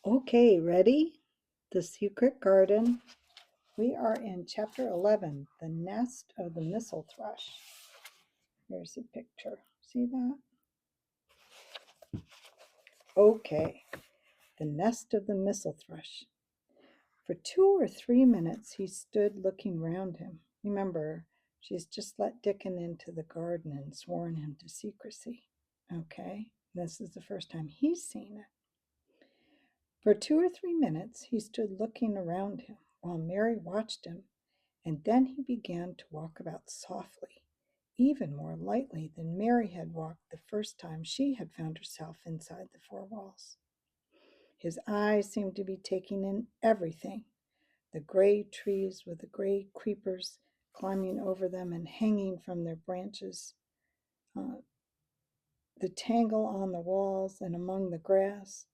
Okay, ready? The Secret Garden. We are in chapter 11, The Nest of the Missel Thrush. Here's a picture. See that? Okay, the nest of the Missel Thrush. For 2 or 3 minutes he stood looking round him. Remember, she's just let Dickon into the garden and sworn him to secrecy. Okay, this is the first time he's seen it. For 2 or 3 minutes he stood looking around him while Mary watched him, and then he began to walk about softly, even more lightly than Mary had walked the first time she had found herself inside the four walls. His eyes seemed to be taking in everything: the gray trees with the gray creepers climbing over them and hanging from their branches, uh, the tangle on the walls and among the grass,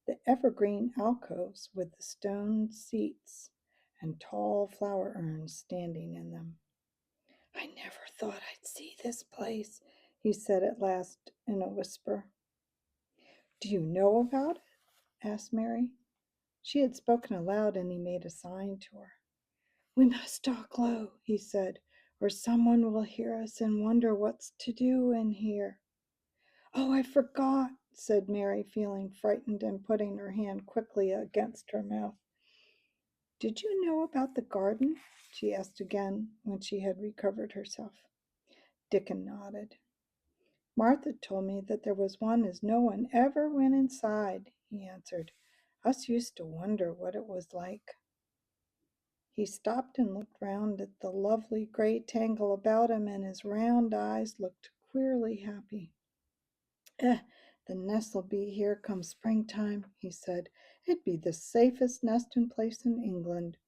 the evergreen alcoves with the stone seats and tall flower urns standing in them. "I never thought I'd see this place," he said at last in a whisper. "Do you know about it?" asked Mary. She had spoken aloud, and he made a sign to her. "We must talk low," he said, "or someone will hear us and wonder what's to do in here." "Oh, I forgot," said Mary, feeling frightened and putting her hand quickly against her mouth. "Did you know about the garden?" she asked again when she had recovered herself. Dickon nodded. "Martha told me that there was one as no one ever went inside," he answered. "Us used to wonder what it was like." He stopped and looked round at the lovely gray tangle about him, and his round eyes looked queerly happy. "Eh, the nest'll be here come springtime," he said. "It'd be the safest nestin' place in England.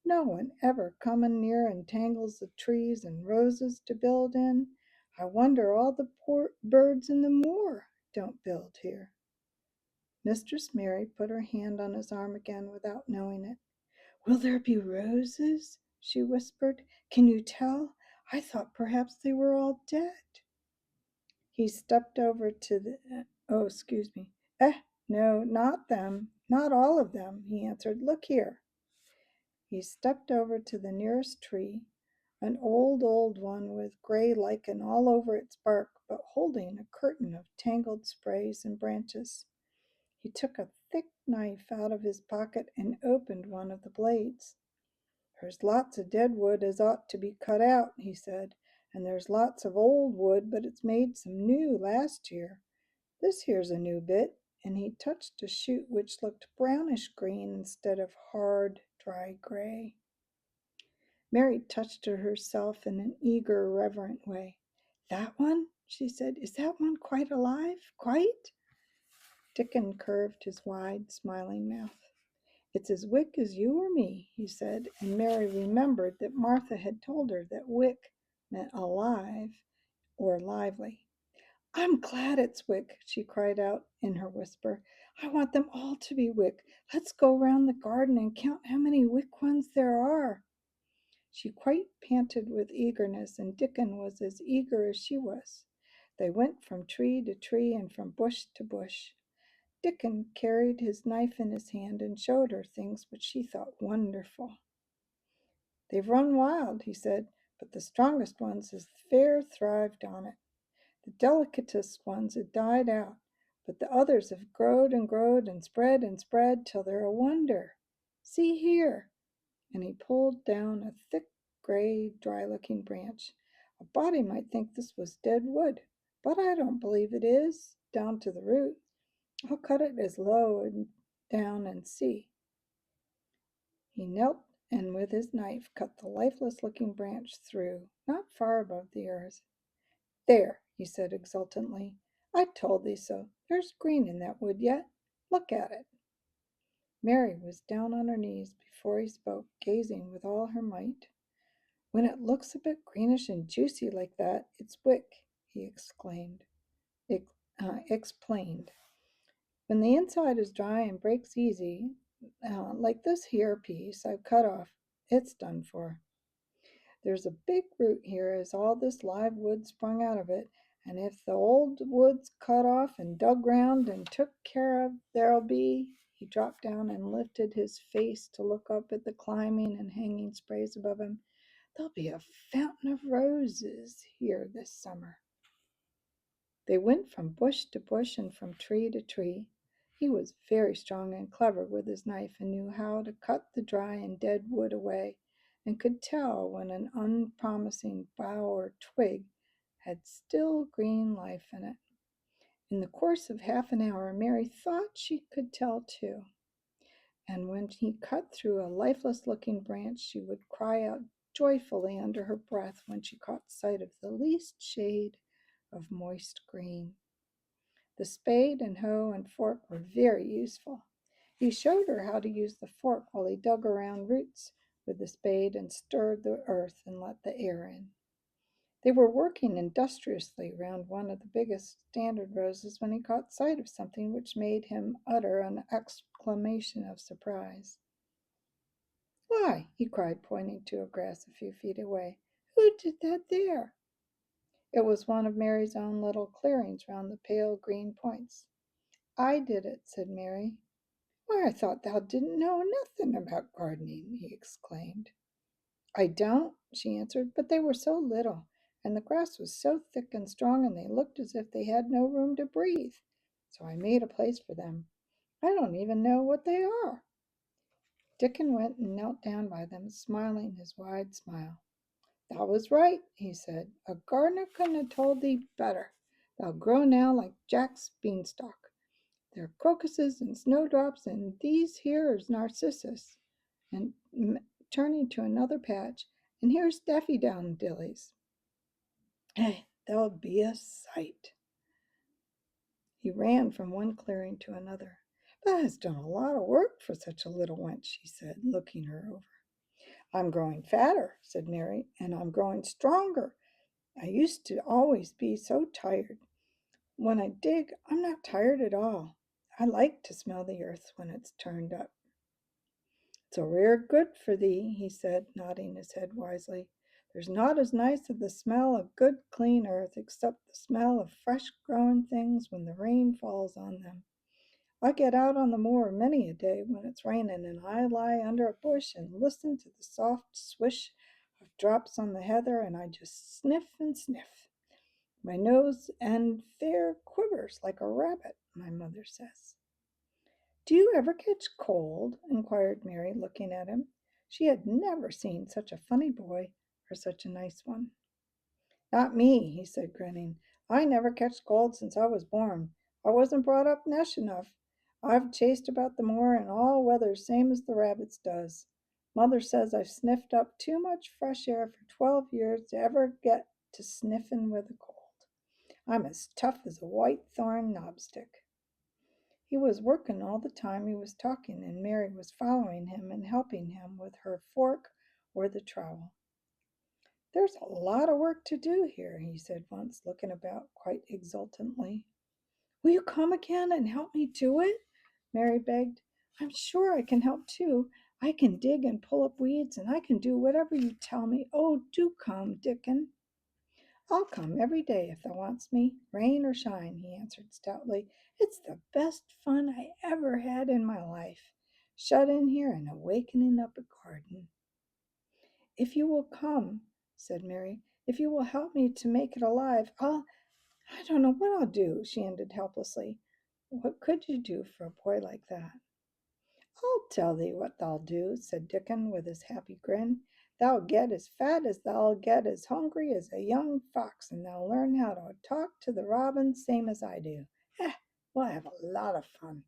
No one ever comin' near and tangles of trees and roses to build in. I wonder all the poor birds in the moor don't build here." Mistress Mary put her hand on his arm again without knowing it. "Will there be roses?" she whispered. "Can you tell? I thought perhaps they were all dead." He stepped over to the, oh, excuse me. No, not them, not all of them, he answered. "Look here." He stepped over to the nearest tree, an old one with gray lichen all over its bark, but holding a curtain of tangled sprays and branches. He took a thick knife out of his pocket and opened one of the blades. "There's lots of dead wood as ought to be cut out," he said, "and there's lots of old wood, but it's made some new last year. This here's a new bit," and he touched a shoot which looked brownish green instead of hard, dry gray. Mary touched it herself in an eager, reverent way. "That one?" she said. "Is that one quite alive? Quite?" Dickon curved his wide, smiling mouth. "It's as wick as you or me," he said, and Mary remembered that Martha had told her that wick meant alive or lively. "I'm glad it's wick," she cried out in her whisper. "I want them all to be wick. Let's go round the garden and count how many wick ones there are." She quite panted with eagerness, and Dickon was as eager as she was. They went from tree to tree and from bush to bush. Dickon carried his knife in his hand and showed her things which she thought wonderful. "They've run wild," he said, "but the strongest ones has fair thrived on it. The delicatest ones have died out, but the others have growed and spread till they're a wonder. See here," and he pulled down a thick, gray, dry-looking branch. "A body might think this was dead wood, but I don't believe it is, down to the root. I'll cut it as low and down and see." He knelt and with his knife cut the lifeless-looking branch through, not far above the earth. "There," he said exultantly. "I told thee so. There's green in that wood yet. Look at it." Mary was down on her knees before he spoke, gazing with all her might. "When it looks a bit greenish and juicy like that, it's wick," he explained. "When the inside is dry and breaks easy, like this here piece I've cut off, it's done for. There's a big root here as all this live wood sprung out of it, and if the old wood's cut off and dug round and took care of, there'll be," He dropped down and lifted his face to look up at the climbing and hanging sprays above him. There'll be a fountain of roses here this summer. They went from bush to bush and from tree to tree. He was very strong and clever with his knife and knew how to cut the dry and dead wood away, and could tell when an unpromising bough or twig had still green life in it. In the course of half an hour, Mary thought she could tell too, and when he cut through a lifeless looking branch, she would cry out joyfully under her breath when she caught sight of the least shade of moist green. The spade and hoe and fork were very useful. He showed her how to use the fork while he dug around roots with the spade and stirred the earth and let the air in. They were working industriously round one of the biggest standard roses when he caught sight of something which made him utter an exclamation of surprise. "Why," he cried, pointing to a grass a few feet away, "who did that there?" It was one of Mary's own little clearings round the pale green points. "I did it," said Mary. "Why, I thought thou didn't know nothing about gardening," he exclaimed. "I don't," she answered, "but they were so little, and the grass was so thick and strong, and they looked as if they had no room to breathe. So I made a place for them. I don't even know what they are." Dickon went and knelt down by them, smiling his wide smile. "Thou was right," he said. "A gardener couldn't have told thee better. Thou grow now like Jack's beanstalk. There are crocuses and snowdrops, and these here is narcissus," and turning to another patch, "and here's daffodillies. Hey, they'll be a sight." He ran from one clearing to another. "That has done a lot of work for such a little wench," she said, looking her over. "I'm growing fatter," said Mary, "and I'm growing stronger. I used to always be so tired. When I dig, I'm not tired at all. I like to smell the earth when it's turned up." "It's a rare good for thee," he said, nodding his head wisely. "There's not as nice as the smell of good clean earth, except the smell of fresh growing things when the rain falls on them. I get out on the moor many a day when it's raining, and I lie under a bush and listen to the soft swish of drops on the heather, and I just sniff and sniff. My nose end fair quivers like a rabbit, my mother says." "Do you ever catch cold?" inquired Mary, looking at him. She had never seen such a funny boy or such a nice one. "Not me," he said, grinning. "I never catched cold since I was born. I wasn't brought up nesh enough. I've chased about the moor in all weathers, same as the rabbits does. Mother says I've sniffed up too much fresh air for 12 years to ever get to sniffing with a cold. I'm as tough as a white thorn knobstick." He was working all the time he was talking, and Mary was following him and helping him with her fork or the trowel. "There's a lot of work to do here," he said once, looking about quite exultantly. "Will you come again and help me do it?" Mary begged. "I'm sure I can help too. I can dig and pull up weeds, and I can do whatever you tell me. Oh, do come, Dickon." "I'll come every day if thou wants me, rain or shine," he answered stoutly. "It's the best fun I ever had in my life, shut in here and awakening up a garden." "If you will come," said Mary, "if you will help me to make it alive, I don't know what I'll do," she ended helplessly. What could you do for a boy like that? "I'll tell thee what thou'll do," said Dickon with his happy grin. "Thou'll get as fat as thou'll get as hungry as a young fox, and thou'll learn how to talk to the robins same as I do. We'll have a lot of fun."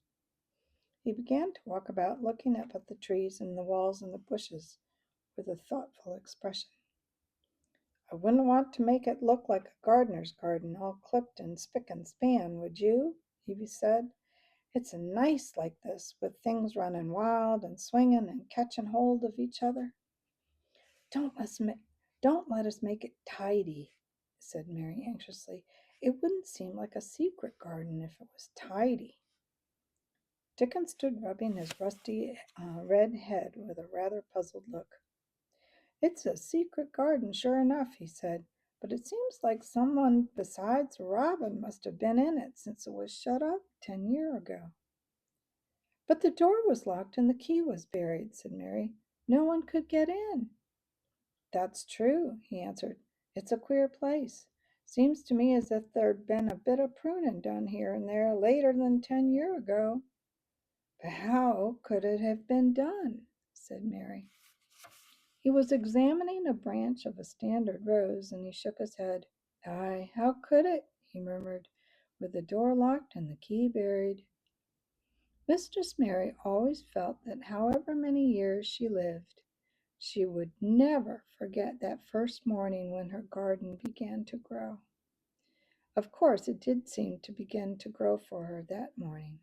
He began to walk about, looking up at the trees and the walls and the bushes with a thoughtful expression. "I wouldn't want to make it look like a gardener's garden, all clipped and spick and span, would you?" he said. "It's nice like this, with things running wild and swinging and catching hold of each other." Don't let's ma- don't let us make it tidy," said Mary anxiously. "It wouldn't seem like a secret garden if it was tidy." Dickon stood rubbing his rusty red head with a rather puzzled look. "It's a secret garden, sure enough," he said, "but it seems like someone besides Robin must have been in it since it was shut up 10 years ago." But the door was locked and the key was buried, said Mary. No one could get in. That's true, he answered. It's a queer place. Seems to me as if there'd been a bit of pruning done here and there later than 10 year ago. But how could it have been done? Said Mary. He was examining a branch of a standard rose, and he shook his head. Aye, how could it? He murmured, with the door locked and the key buried. Mistress Mary always felt that however many years she lived, she would never forget that first morning when her garden began to grow. Of course, it did seem to begin to grow for her that morning.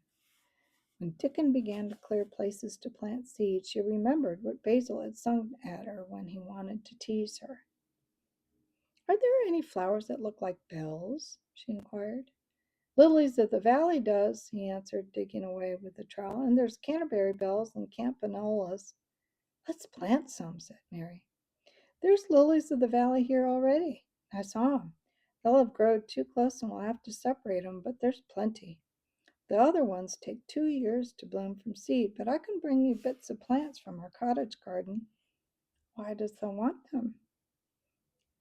When Dickon began to clear places to plant seeds, she remembered what Basil had sung at her when he wanted to tease her. Are there any flowers that look like bells? She inquired. Lilies of the valley does, he answered, digging away with the trowel, and there's Canterbury bells and campanulas. Let's plant some, said Mary. There's lilies of the valley here already. I saw 'em. They'll have growed too close and we'll have to separate 'em, but there's plenty. The other ones take 2 years to bloom from seed, but I can bring you bits of plants from our cottage garden. Why does thou want them?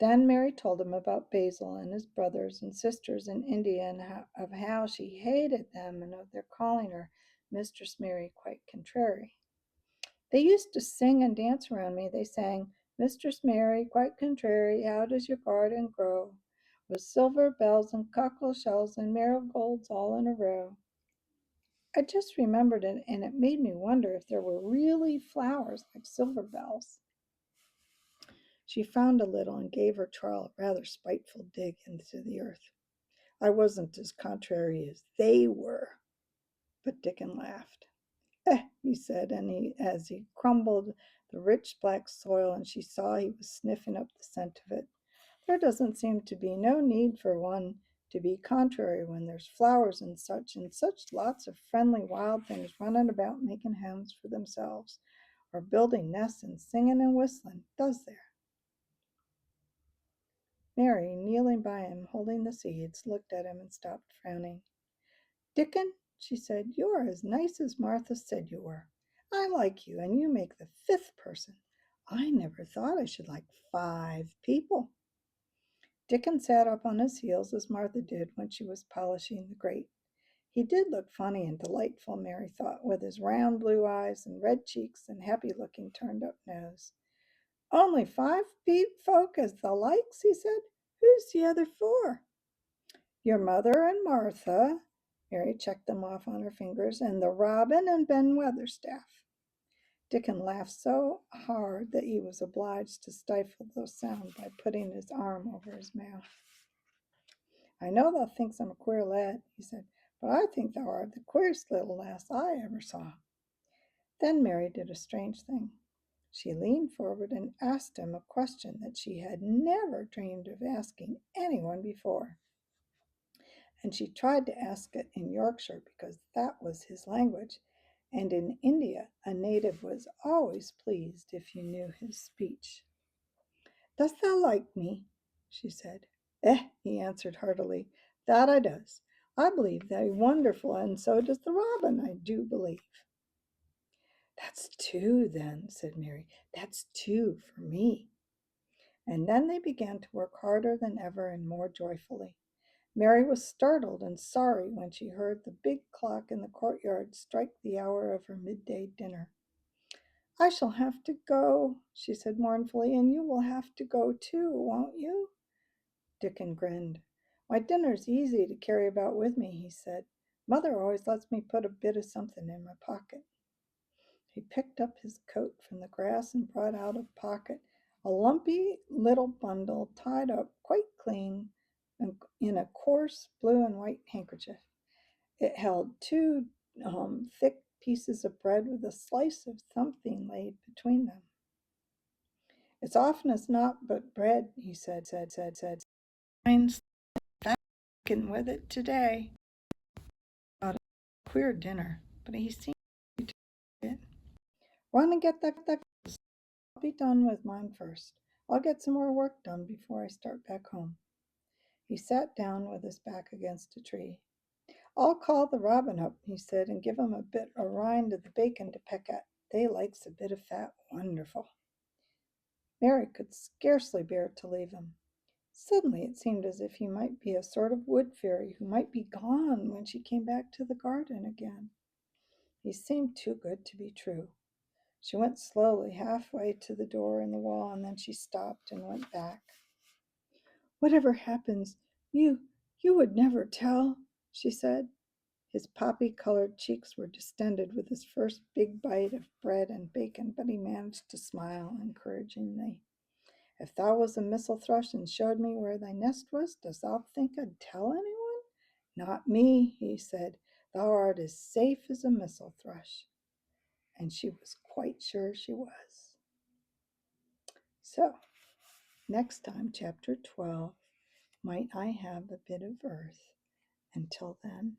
Then Mary told him about Basil and his brothers and sisters in India, and of how she hated them, and of their calling her Mistress Mary quite contrary. They used to sing and dance around me. They sang, Mistress Mary, quite contrary, how does your garden grow? With silver bells and cockle shells and marigolds all in a row. I just remembered it, and it made me wonder if there were really flowers like silver bells. She frowned a little and gave her trowel a rather spiteful dig into the earth. I wasn't as contrary as they were, but Dickon laughed. He said, and as he crumbled the rich black soil and she saw he was sniffing up the scent of it, there doesn't seem to be no need for one to be contrary when there's flowers and such lots of friendly wild things running about making homes for themselves or building nests and singing and whistling, does there? Mary, kneeling by him, holding the seeds, looked at him and stopped frowning. Dickon, she said, you are as nice as Martha said you were. I like you, and you make the 5th person. I never thought I should like 5 people. Dickon sat up on his heels as Martha did when she was polishing the grate. He did look funny and delightful, Mary thought, with his round blue eyes and red cheeks and happy-looking turned-up nose. Only 5 folk as the likes, he said. Who's the other 4? Your mother and Martha, Mary checked them off on her fingers, and the Robin and Ben Weatherstaff. Dickon laughed so hard that he was obliged to stifle the sound by putting his arm over his mouth. I know thou thinks I'm a queer lad, he said, but I think thou art the queerest little lass I ever saw. Then Mary did a strange thing. She leaned forward and asked him a question that she had never dreamed of asking anyone before. And she tried to ask it in Yorkshire because that was his language, and in India a native was always pleased if you knew his speech. Dost thou like me? She said. He answered heartily, that I does. I believe thou wonderful, and so does the robin, I do believe. That's 2 then, said Mary. That's 2 for me. And then they began to work harder than ever and more joyfully. Mary was startled and sorry when she heard the big clock in the courtyard strike the hour of her midday dinner. I shall have to go, she said mournfully, and you will have to go too, won't you? Dickon grinned. My dinner's easy to carry about with me, he said. Mother always lets me put a bit of something in my pocket. He picked up his coat from the grass and brought out of pocket a lumpy little bundle tied up quite clean in a coarse blue and white handkerchief. It held 2 thick pieces of bread with a slice of something laid between them. It's often as not but bread, he said. Mine's thinking with it today. Got a queer dinner, but he seemed to it. Run and get that. I'll be done with mine first. I'll get some more work done before I start back home. He sat down with his back against a tree. I'll call the robin up, he said, and give 'em a bit of rind of the bacon to peck at. They likes a bit of fat wonderful. Mary could scarcely bear to leave him. Suddenly it seemed as if he might be a sort of wood fairy who might be gone when she came back to the garden again. He seemed too good to be true. She went slowly halfway to the door in the wall, and then she stopped and went back. Whatever happens, you would never tell, she said. His poppy-colored cheeks were distended with his first big bite of bread and bacon, but he managed to smile encouragingly. If thou was a missel thrush and showed me where thy nest was, dost thou think I'd tell anyone? Not me, he said. Thou art as safe as a missel thrush. And she was quite sure she was. So, next time, chapter 12, might I have a bit of earth. Until then,